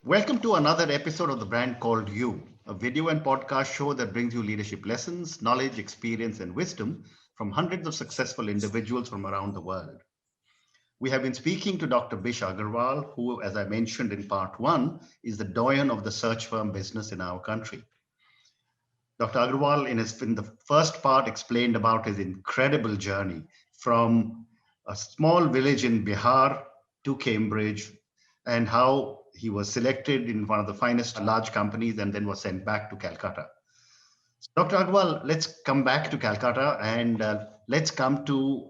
Welcome to another episode of the brand called You, a video and podcast show that brings you leadership lessons, knowledge, experience, and wisdom from hundreds of successful individuals from around the world. We have been speaking to Dr. Bish Agrawal, who, as I mentioned in part one, is the doyen of the search firm business in our country. Dr. Agrawal, in the first part, explained about his incredible journey from a small village in Bihar to Cambridge, and how he was selected in one of the finest large companies and then was sent back to Calcutta. So Dr. Agrawal, let's come back to Calcutta and let's come to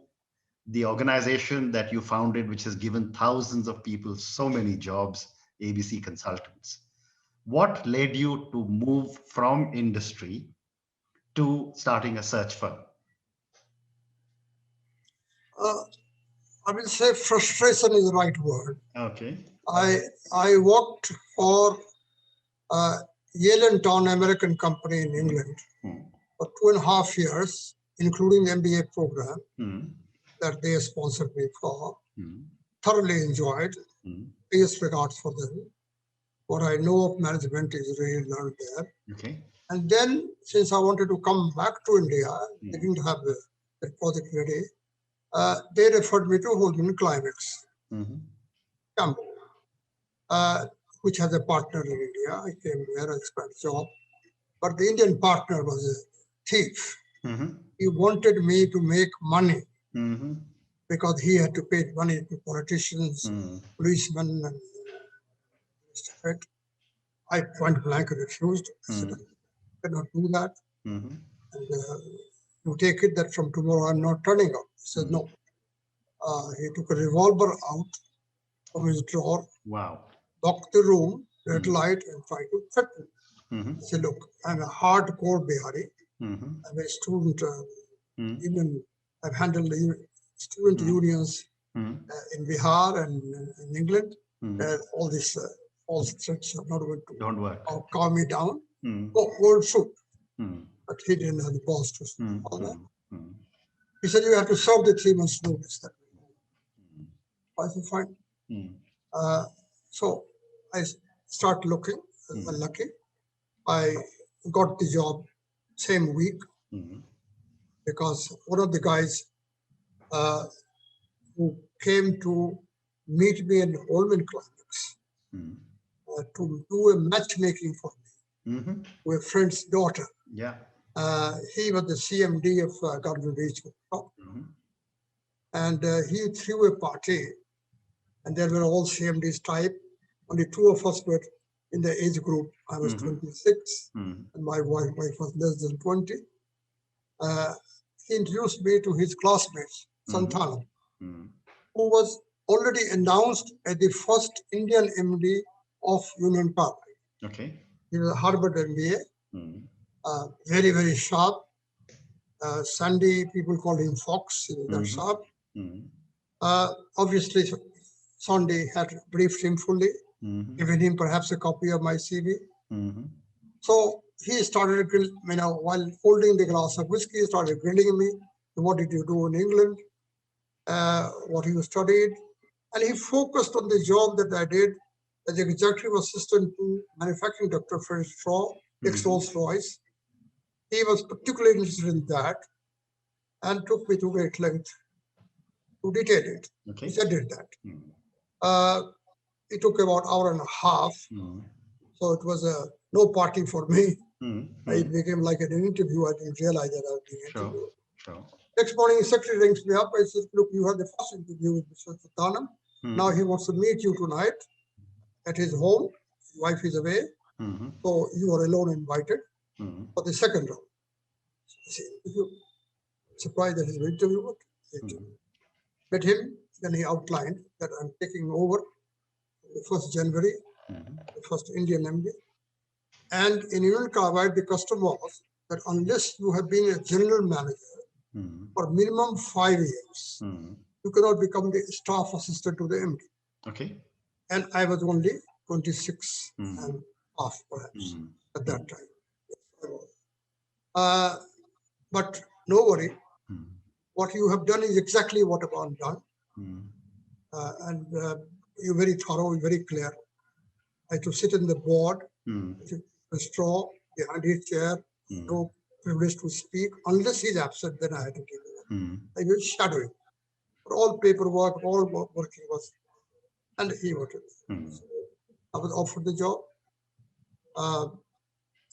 the organization that you founded, which has given thousands of people so many jobs, ABC Consultants. What led you to move from industry to starting a search firm? I will say frustration is the right word. Okay. I worked for Yale Town American company in England for 2.5 years, including the MBA program that they sponsored me for. Thoroughly enjoyed. Biggest regards for them. What I know of management is really learned there. Okay. And then, since I wanted to come back to India, they didn't have the project ready. They referred me to Holman Climax, which has a partner in India. I came there, I expert job. But the Indian partner was a thief. He wanted me to make money because he had to pay money to politicians, policemen, and stuff. I point blank refused. I said, I cannot do that. And you take it that from tomorrow I'm not turning up. He said, no. He took a revolver out from his drawer, locked the room, red light, and tried to threaten me. He said, look, I'm a hardcore Bihari. I'm a student, even I've handled student unions in Bihar and in England. All these false threats are not going to calm me down. Go shoot. But he didn't have the balls to shoot all that. He said, you have to serve the 3 months notice. That I said, fine. So I start looking. I'm lucky. I got the job same week because one of the guys who came to meet me in Holman Climax to do a matchmaking for me with a friend's daughter. He was the CMD of Garden Beach. And he threw a party, and there were all CMDs type. Only 2 of us were in the age group. I was 26, and my wife was less than 20. He introduced me to his classmates, Santana, who was already announced as the first Indian MD of Union Carbide. Okay. He was a Harvard MBA, very, very sharp. Sandy, people called him Fox, he was that sharp. Obviously, Sandy had briefed him fully, given him perhaps a copy of my CV. So he started, while holding the glass of whiskey, he started grilling me. What did you do in England? What you studied? And he focused on the job that I did as executive assistant to manufacturing Dr. Fred Straw, ex-Rolls-Royce. He was particularly interested in that and took me to great length to detail it. Okay. Which I did that. It took about an hour and a half. So it was no party for me. It became like an interview. I didn't realize that I was being interviewed. Next morning, his secretary rings me up. I said, look, you had the first interview with Mr. Santana. Now he wants to meet you tonight at his home. His wife is away. So you are alone invited for the second round. Surprised that his interview was. Met him, then he outlined that I'm taking over the 1st January, the first Indian MD. And in Union Carbide, the custom was that unless you have been a general manager for minimum 5 years, you cannot become the staff assistant to the MD. Okay. And I was only 26 and half, perhaps, at that time. But no worry. What you have done is exactly what I've done. And you're very thorough, very clear. I had to sit in the board, a straw behind his chair, no privilege to speak. Unless he's absent, then I had to give it. I was shadowing. But all paperwork, all working was, and he wanted. So I was offered the job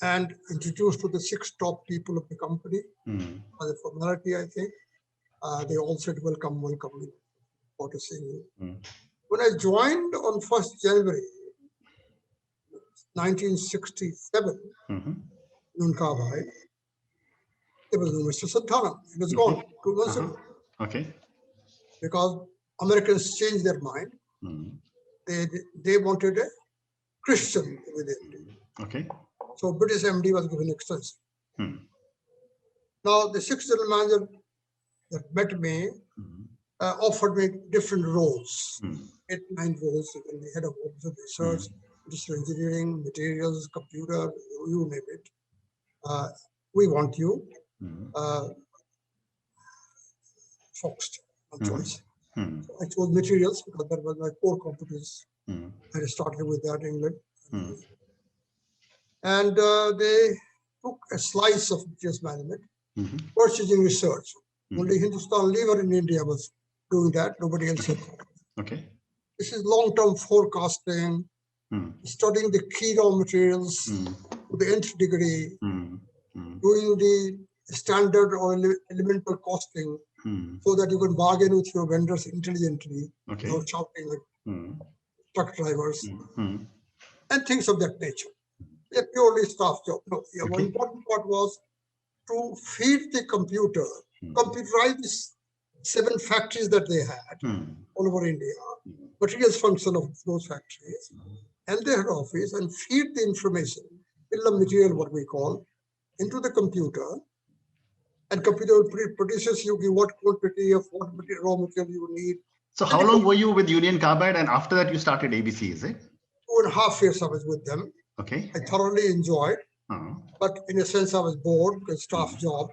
and introduced to the 6 top people of the company. As a formality, I think. They all said, welcome, for to see you. When I joined on 1st January 1967, Union Carbide, there was no Mr. Santana. He was gone 2 months ago. Okay. Because Americans changed their mind. They wanted a Christian within. Okay. So British MD was given extension. Now the 6th general manager that met me offered me different roles, 8, 9 roles, in the head of office of research, industrial engineering, materials, computer, you name it. We want you. Focused on choice. So I chose materials because that was my core competence. I started with that in England. And they took a slice of materials management, purchasing research. Only Hindustan Lever in India was doing that. Nobody else had. Okay. This is long-term forecasting, studying the key raw materials to the nth degree, doing the standard or elemental costing so that you can bargain with your vendors intelligently, without shouting like truck drivers, and things of that nature. A purely staff job. No, one important part was to feed the computer, computerize these 7 factories that they had all over India, materials function of those factories, and their head office, and feed the information, bill of material, what we call, into the computer, and computer produces you what quantity of what raw material you need. So how long were you with Union Carbide, and after that you started ABC, is it? 2.5 years I was with them. Okay. I thoroughly enjoyed, but in a sense I was bored because staff job.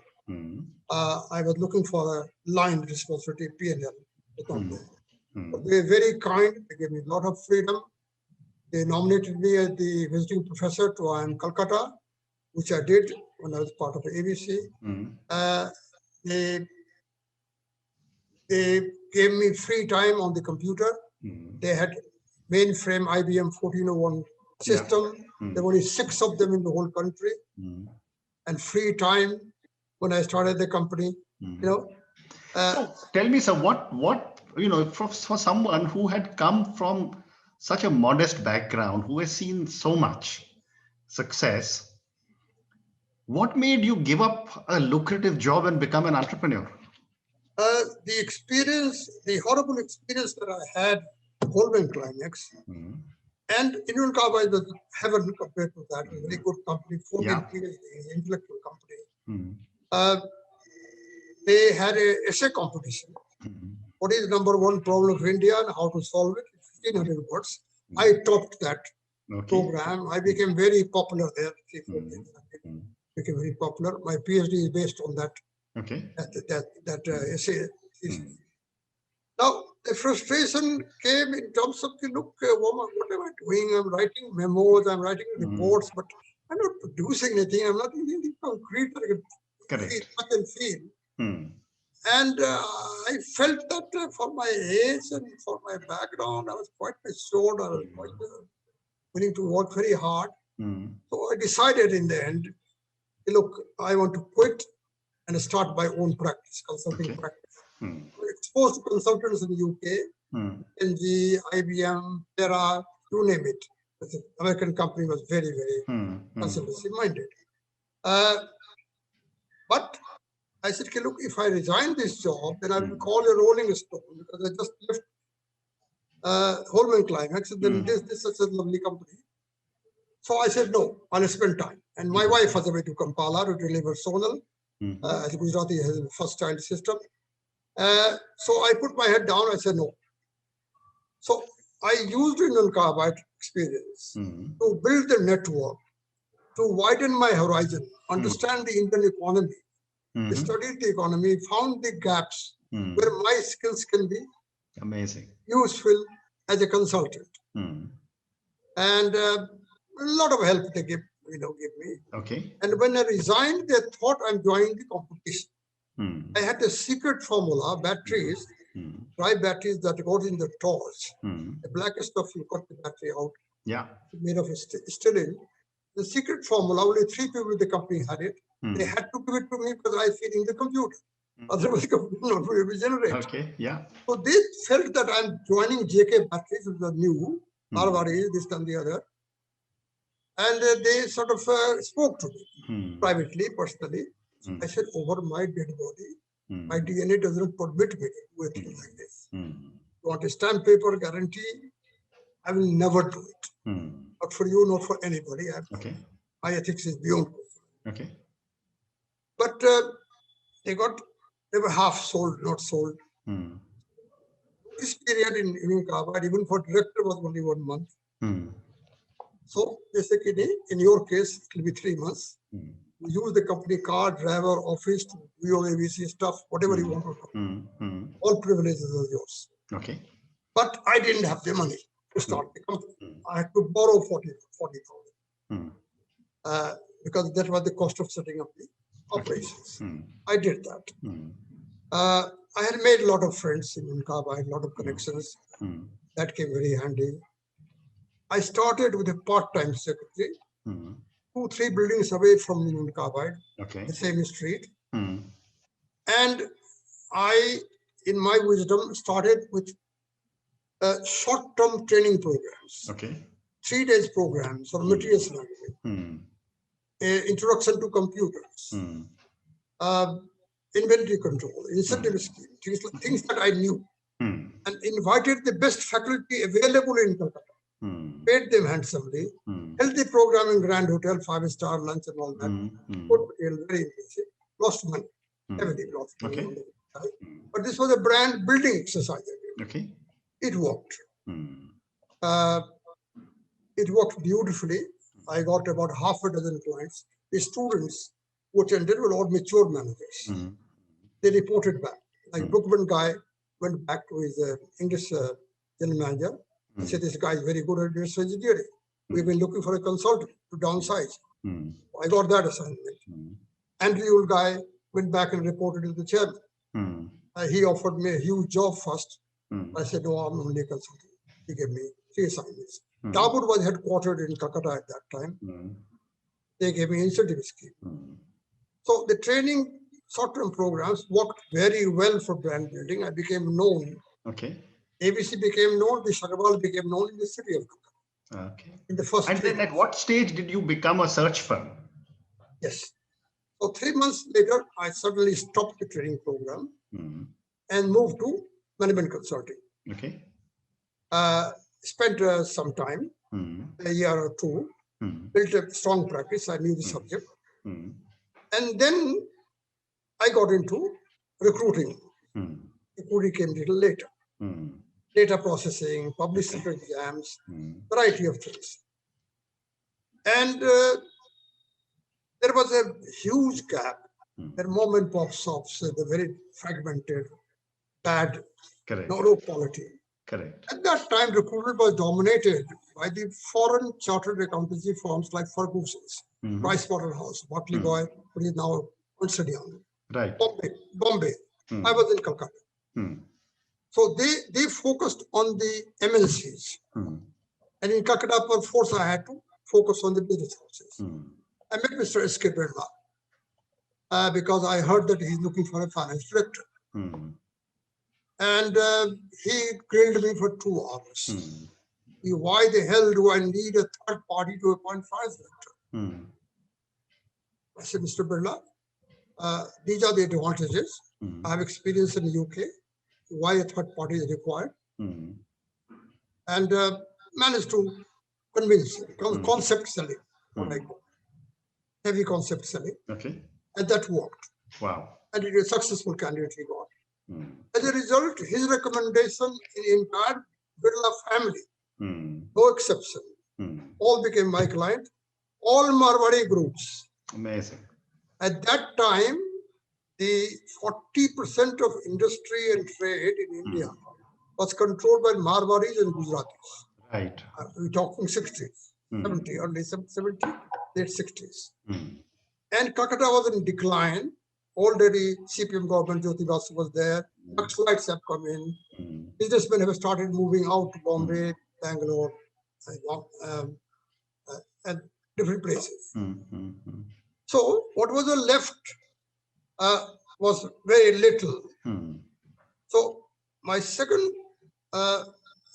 I was looking for a line responsibility, P&L. But they were very kind. They gave me a lot of freedom. They nominated me as the visiting professor to IIM Calcutta, which I did when I was part of the ABC. They gave me free time on the computer. They had mainframe IBM 1401 system. There were only 6 of them in the whole country. And free time when I started the company, so tell me, sir, what for someone who had come from such a modest background, who has seen so much success, what made you give up a lucrative job and become an entrepreneur? The experience, the horrible experience that I had at Goldman Climax, and Union Carbide was heaven compared to that. A very good company, 14 PhDs, intellectual company. They had a essay competition. What is the #1 problem of India and how to solve it? 1,500 words. I topped that program. I became very popular there. Became very popular. My PhD is based on that. That essay. Now the frustration came in terms of look, woman, what am I doing? I'm writing memos, I'm writing reports, but I'm not producing anything. I'm not doing anything concrete that I can feel. And I felt that for my age and for my background, I was quite matured. I was quite willing to work very hard. So I decided in the end, look, I want to quit and start my own practice, consulting practice. Exposed to consultants in the UK, NG, IBM, Terra, you name it. The American company was very, very consultancy minded. But I said, okay, look, if I resign this job, then I will call a rolling stone because I just left Goldman Climax, and then this is such a lovely company. So I said, no, I'll spend time. And my wife was away to Kampala to deliver Sonal. As Gujarati has a first child system. So I put my head down. I said, no. So I used Indian Carbide experience to build the network, to widen my horizon, understand the Indian economy, studied the economy, found the gaps where my skills can be amazing, useful as a consultant. And a lot of help they give me. Okay. And when I resigned, they thought I'm joining the competition. I had a secret formula, batteries, dry batteries that got in the torch. The blackest stuff, you got the battery out. Yeah. Made of still in. The secret formula, only 3 people in the company had it. They had to give it to me because I feed in the computer. Otherwise, the computer would not be able to generate. Okay, yeah. So they felt that I'm joining JK Batteries, which was new, Marwari, this and the other. And they sort of spoke to me privately, personally. I said, over my dead body, my DNA does not permit me to do a thing like this. You want a stamp paper guarantee? I will never do it. Not for you, not for anybody. Okay. My ethics is beyond. Okay. But they were half sold, not sold. This period in Union Carbide, even for director, was only 1 month. So they said, in your case, it will be 3 months. You use the company car, driver, office, VOAVC stuff, whatever you want to do. All privileges are yours. Okay. But I didn't have the money to start the company. I had to borrow 40,000 because that was the cost of setting up the operations. I did that. I had made a lot of friends in Carbide, a lot of connections. That came very handy. I started with a part-time secretary, 2-3 buildings away from Union Carbide, the same street. And I, in my wisdom, started with short-term training programs. 3 days programs or materials management, introduction to computers, inventory control, incentive scheme, things that I knew, and invited the best faculty available in Calcutta, paid them handsomely, held the program in Grand Hotel, 5-star lunch and all that, very impressive, lost money, heavily lost money. But this was a brand building exercise. It worked. It worked beautifully. I got about half a dozen clients. The students who attended were all mature managers. They reported back. Like Bookman guy went back to his English general manager. I said, this guy is very good at industrial engineering. We've been looking for a consultant to downsize. I got that assignment. Andrew guy went back and reported to the chairman. He offered me a huge job first. I said, no, I'm only a consultant. He gave me 3 assignments. Dabur was headquartered in Calcutta at that time. They gave me incentive scheme. So the training short-term programs worked very well for brand building. I became known. ABC became known. Bish Agrawal became known in the city of Calcutta. In the first. And then at what stage did you become a search firm? Yes. So 3 months later, I suddenly stopped the training program and moved to management consulting. Spent some time, a year or 2, built a strong practice. I knew the subject. And then I got into recruiting. Recruiting came a little later. Data processing, public sector exams, variety of things. And there was a huge gap. The mom and pop shops, the very fragmented, bad, no quality. At that time, recruitment was dominated by the foreign chartered accountancy firms like Ferguson's, Pricewaterhouse, Watley Boy, which is now Ernst & Young. Bombay. I was in Calcutta. So they focused on the MNCs. And in Calcutta, perforce, I had to focus on the business houses. I met Mr. S.K. Birla because I heard that he's looking for a finance director. And he grilled me for 2 hours. Why the hell do I need a third party to appoint finance director? I said, Mr. Birla, these are the advantages. I have experience in the UK. Why a third party is required? And managed to convince him. Concept selling. Heavy concept selling. And that worked. And it is a successful candidate he got. As a result, his recommendation in the entire Birla family, no exception, all became my client, all Marwari groups. Amazing. At that time, the 40% of industry and trade in India was controlled by Marwaris and Gujaratis. Right. We're talking 60s, 70, early 70, late 60s. And Calcutta was in decline. Already CPM government, Jyoti Basu was there. Naxalites have come in. Businessmen have started moving out to Bombay, Bangalore, and different places. So what was left was very little. So my second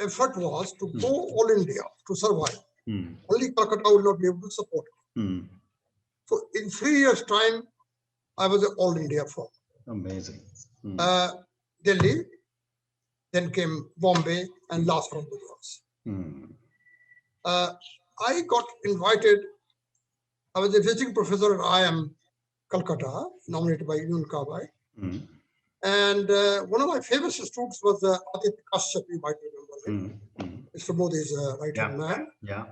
effort was to go all India to survive. Only Calcutta will not be able to support. So in 3 years' time, I was an all India firm. Amazing. Delhi, then came Bombay, and last one was. I got invited. I was a visiting professor at IIM Calcutta, nominated by Union Carbide. And one of my famous students was Aditya Kashyap, you might remember him. Mr. Modi's right-hand man. Yeah.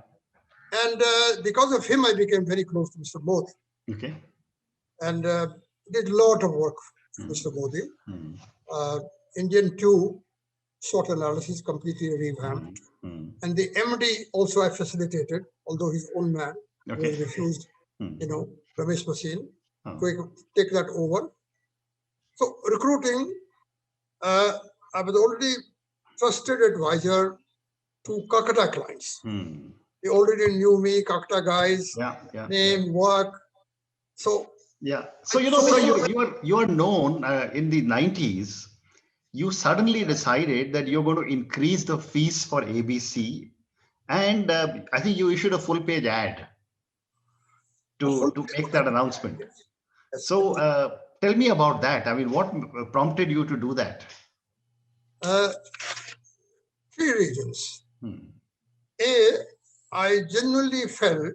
And because of him, I became very close to Mr. Modi. Okay. And did a lot of work for Mr. Modi. Indian 2, SWOT analysis, completely revamped. And the MD also I facilitated, although his own man, who refused, Ramesh Masin, to take that over. So recruiting, I was already trusted advisor to Calcutta clients. They already knew me, Calcutta guys, name, work. So so you are known in the 90s. You suddenly decided that you're going to increase the fees for ABC, and I think you issued a full-page ad to make that announcement. So tell me about that. I mean, what prompted you to do that? 3 reasons. A, I genuinely felt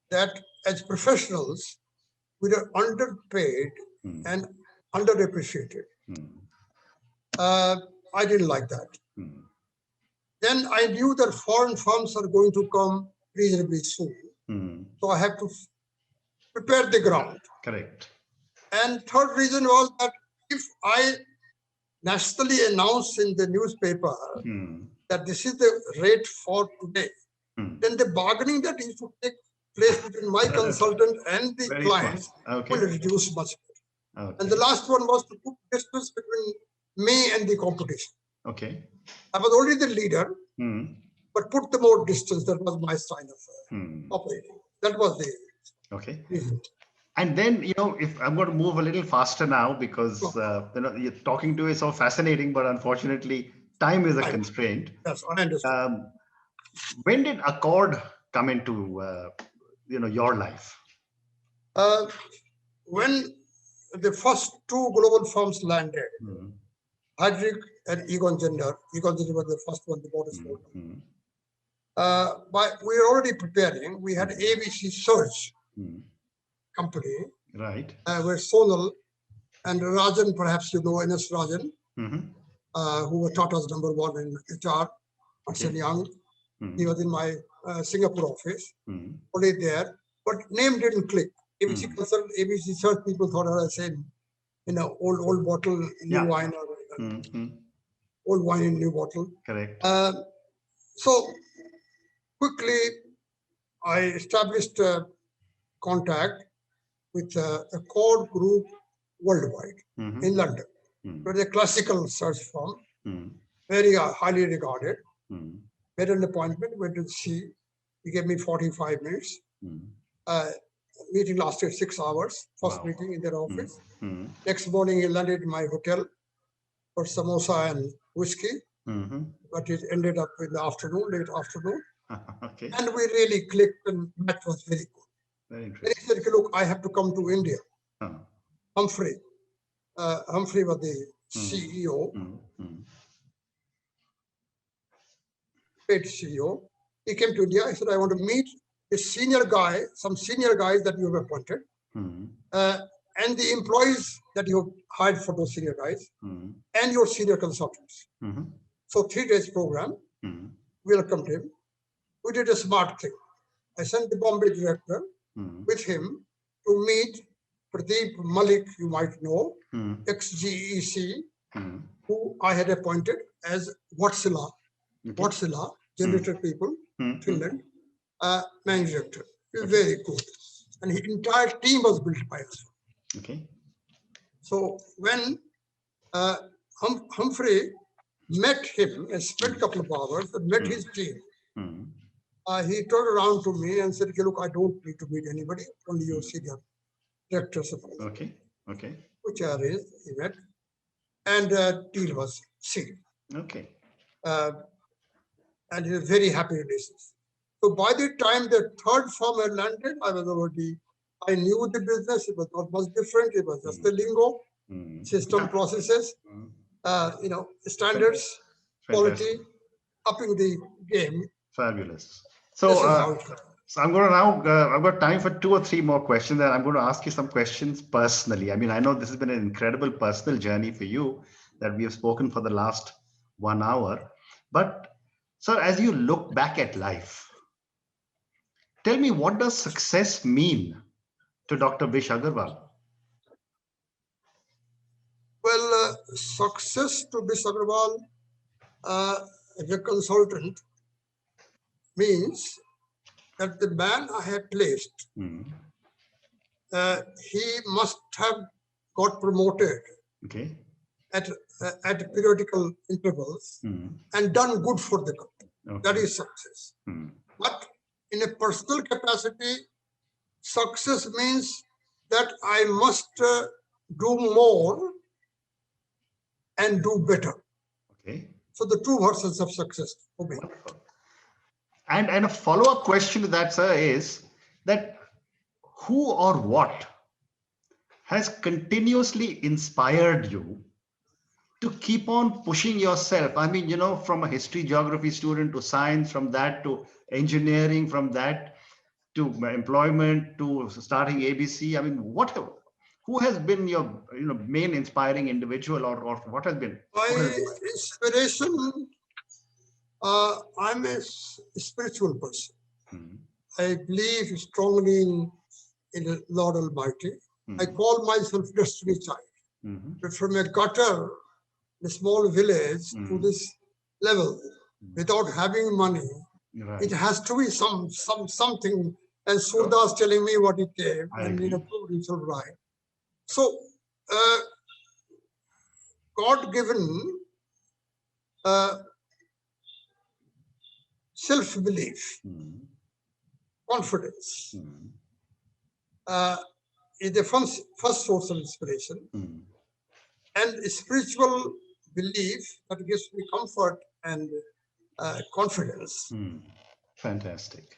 that as professionals, we were underpaid and underappreciated. I didn't like that. Then I knew that foreign firms are going to come reasonably soon. So I have to prepare the ground. Correct. And third reason was that if I nationally announce in the newspaper that this is the rate for today, then the bargaining that is to take place between my consultant and the clients will reduce much more. And the last one was to put distance between me and the competition. I was already the leader, but put the more distance. That was my sign of operating. That was the reason. And then, if I'm going to move a little faster now, because you're talking to is so fascinating, but unfortunately, time is a constraint. Yes, I understand. When did Accord come into your life? When the first 2 global firms landed, Heidrick and Egon Zehnder. Egon Zehnder was the first one, the Morris Morgan. But we were already preparing. We had ABC Search company, right? Where Sonal and Rajan, perhaps you know N.S. Rajan, who was Tata's #1 in HR, Ernst & Young. He was in my Singapore office, already there, but name didn't click. ABC Consult, ABC Search, people thought I was saying, old bottle, new wine, or old wine in new bottle. Correct. So quickly, I established contact with a core group worldwide in London. It was a classical search firm, very highly regarded. Made an appointment, went to see. He gave me 45 minutes. Meeting lasted 6 hours. First meeting in their office. Next morning, he landed in my hotel for samosa and whiskey. But it ended up in the afternoon, late afternoon. And we really clicked, and that was very good. Very And interesting. he said, look, I have to come to India. Humphrey was the CEO, paid CEO. He came to India. I said, I want to meet a senior guy, some senior guys that you have appointed, and the employees that you have hired for those senior guys, and your senior consultants. So 3 days program, welcomed him. We did a smart thing. I sent the Bombay director with him to meet Pradeep Malik, you might know, ex-GEC, who I had appointed as Vatsila generator people, Finland, managing director. He was very good. And his entire team was built by us. Okay. So when Humphrey met him and spent a couple of hours and met his team, he turned around to me and said, look, I don't need to meet anybody, only your senior directors. Okay. Okay. Which I raised, he met, and deal was sealed. Okay. And he was very happy relations. So by the time the third firm had landed, I knew the business. It was not much different. It was just the lingo, system, processes, standards, quality, upping the game. Fabulous. So I'm going to now, I've got time for 2 or 3 more questions, and I'm going to ask you some questions personally. I mean, I know this has been an incredible personal journey for you that we have spoken for the last 1 hour. But, sir, as you look back at life, tell me, what does success mean to Dr. Bish Agarwal? Well, success to Bish Agrawal as a consultant means that the man I had placed, he must have got promoted at periodical intervals and done good for the company. That is success. But in a personal capacity, success means that I must do more and do better. Okay. So the 2 versions of success for me. And a follow-up question to that, sir, is that who or what has continuously inspired you to keep on pushing yourself? I mean, from a history, geography student to science, from that to engineering, from that to employment, to starting ABC. I mean, who has been your main inspiring individual, or what has been? My inspiration, I'm a spiritual person. I believe strongly in the Lord Almighty. I call myself destiny child. From a gutter, a small village, to this level, without having money, it has to be something. And Surdas telling me what he gave, and proved himself right. So, God-given self-belief, confidence is the first source of inspiration, and spiritual belief that gives me comfort and confidence. Fantastic.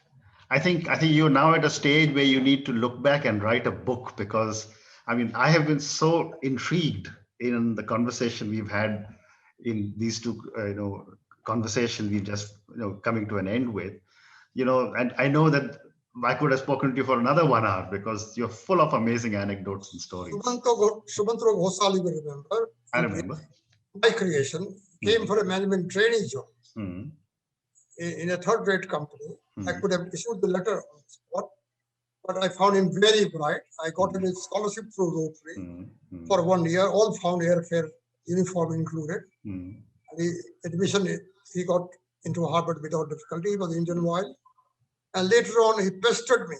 I think you're now at a stage where you need to look back and write a book, because I mean, I have been so intrigued in the conversation we've had in these 2 conversations we've just coming to an end with, and I know that I could have spoken to you for another 1 hour, because you're full of amazing anecdotes and stories. Subhantro Ghosali, I remember. My creation came for a management training job in a third-rate company. I could have issued the letter on the spot, but I found him very bright. I got him a scholarship through Rotary for 1 year, all found airfare, uniform included. The admission, he got into Harvard without difficulty. He was Indian while. And later on, he pestered me.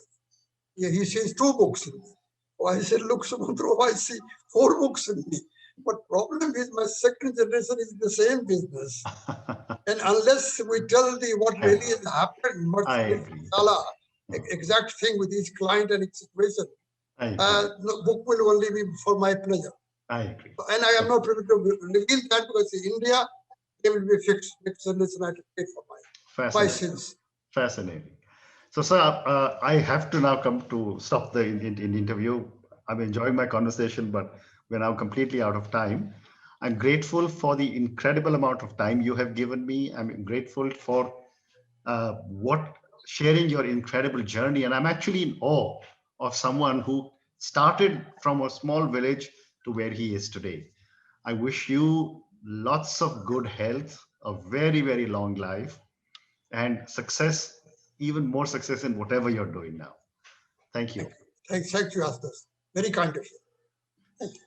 He sees 2 books in me. So I said, look, Subhantro, I see 4 books in me. But problem is, my second generation is the same business. And unless we tell what really has happened, exact thing with each client and each situation, the book will only be for my pleasure. I agree. And I am not prepared to reveal that, because in India, they will be fixed unless I have to pay for my sins. Fascinating. So, sir, I have to now come to stop the interview. I'm enjoying my conversation, but we're now completely out of time. I'm grateful for the incredible amount of time you have given me. I'm grateful for sharing your incredible journey. And I'm actually in awe of someone who started from a small village to where he is today. I wish you lots of good health, a very, very long life, and success, even more success in whatever you're doing now. Thank you. Thank you, Ashutosh. Very kind of you. Thank you.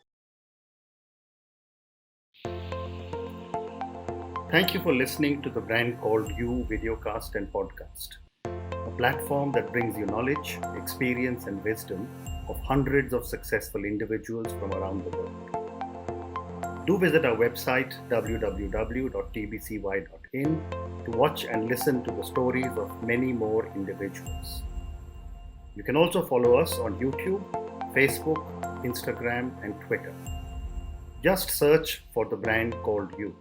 Thank you for listening to the Brand Called You videocast and podcast, a platform that brings you knowledge, experience, and wisdom of hundreds of successful individuals from around the world. Do visit our website www.tbcy.in to watch and listen to the stories of many more individuals. You can also follow us on YouTube, Facebook, Instagram, and Twitter. Just search for the Brand Called You.